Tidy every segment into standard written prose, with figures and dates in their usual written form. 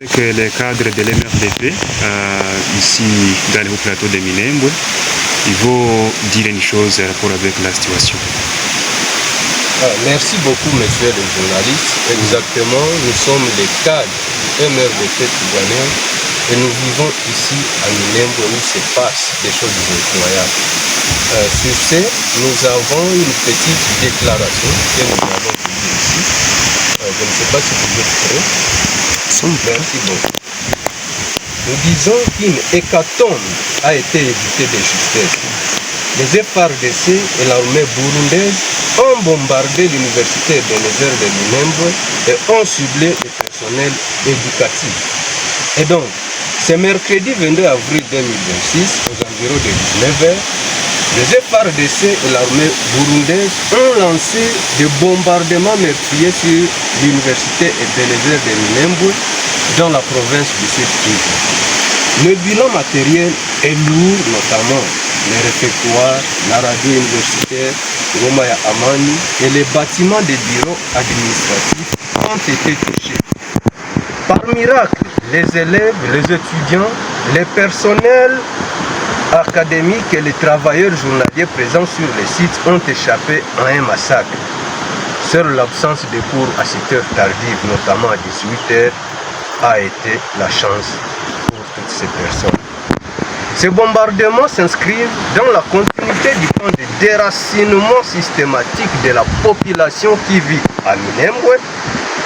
Que les cadres de l'MRDP, ici dans le plateau de Minembwe, ils vont dire une chose à rapport avec la situation. Merci beaucoup, monsieur le journaliste. Exactement, nous sommes les cadres MRDP Toubaniens et nous vivons ici à Minembwe où se passent des choses incroyables. Sur ce, nous avons une petite déclaration que nous avons faite ici. Je ne sais pas si vous êtes prêts. Merci beaucoup. Nous disons qu'une hécatombe a été évitée de justesse. Les FARDC et l'armée burundaise ont bombardé l'université Ebenezer de Minembwe et ont ciblé le personnel éducatif. Et donc, ce mercredi 22 avril 2026, aux environs de 19h, les FARDC et l'armée burundaise ont lancé des bombardements meurtriers sur l'université Ebenezer de Minembwe dans la province du Sud-Kivu. Le bilan matériel est lourd, notamment les réfectoires, la radio universitaire, Romaya Amani et les bâtiments des bureaux administratifs ont été touchés. Par miracle, les élèves, les étudiants, les personnels académiques et les travailleurs journaliers présents sur les sites ont échappé à un massacre. Seule l'absence de cours à cette heure tardive, notamment à 18h, a été la chance pour toutes ces personnes. Ces bombardements s'inscrivent dans la continuité du plan de déracinement systématique de la population qui vit à Minembwe,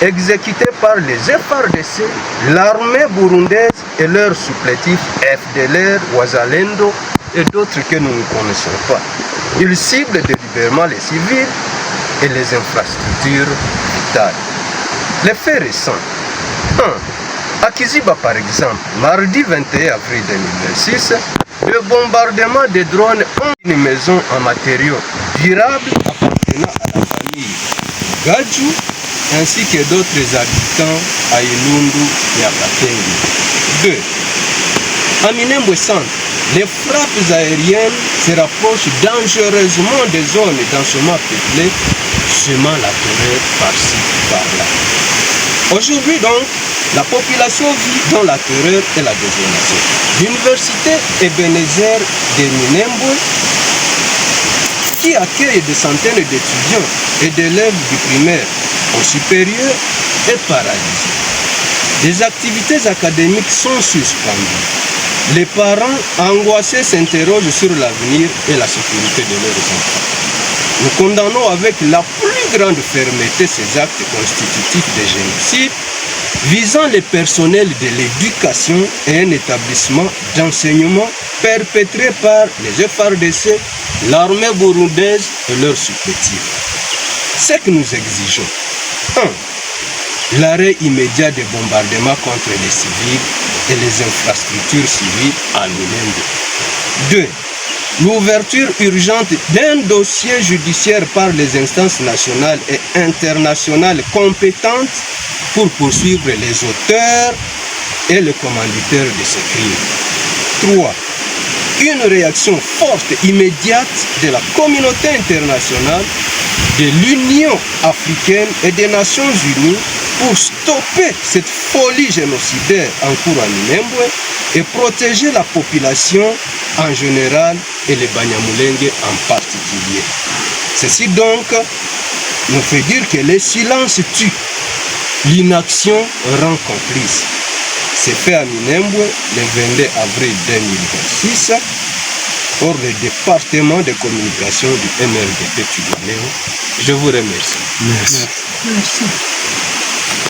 exécuté par les FARDC, l'armée burundaise et leurs supplétifs FDLR, Wazalendo et d'autres que nous ne connaissons pas. Ils ciblent délibérément les civils et les infrastructures vitales. Les faits récents. 1. À Kiziba par exemple, mardi 21 avril 2026, le bombardement des drones ont une maison en matériaux durables appartenant à la famille Gadju ainsi que d'autres habitants à Ilundu et à Katengi. 2. À Minembwe Centre, les frappes aériennes se rapprochent dangereusement des zones densément peuplées, semant la terreur par-ci, par-là. Aujourd'hui donc, la population vit dans la terreur et la désolation. L'université Ebenezer de Minembwe, qui accueille des centaines d'étudiants et d'élèves du primaire au supérieur, est paralysée. Les activités académiques sont suspendues. Les parents angoissés s'interrogent sur l'avenir et la sécurité de leurs enfants. Nous condamnons avec la plus grande fermeté ces actes constitutifs de génocide visant les personnels de l'éducation et un établissement d'enseignement perpétré par les FARDC, l'armée burundaise et leurs supplétifs. Ce que nous exigeons. 1. L'arrêt immédiat des bombardements contre les civils et les infrastructures civiles à Minembwe. 2. L'ouverture urgente d'un dossier judiciaire par les instances nationales et internationales compétentes pour poursuivre les auteurs et les commanditaires de ces crimes. 3. Une réaction forte, immédiate de la communauté internationale, de l'Union africaine et des Nations unies pour stopper cette folie génocidaire en cours à Minembwe et protéger la population en général et les Banyamulenge en particulier. Ceci donc nous fait dire que le silence tue, l'inaction rend complice. C'est fait à Minembwe le 22 avril 2026 hors le département de communication du MRDP Toubaniens. Je vous remercie. Merci. Merci.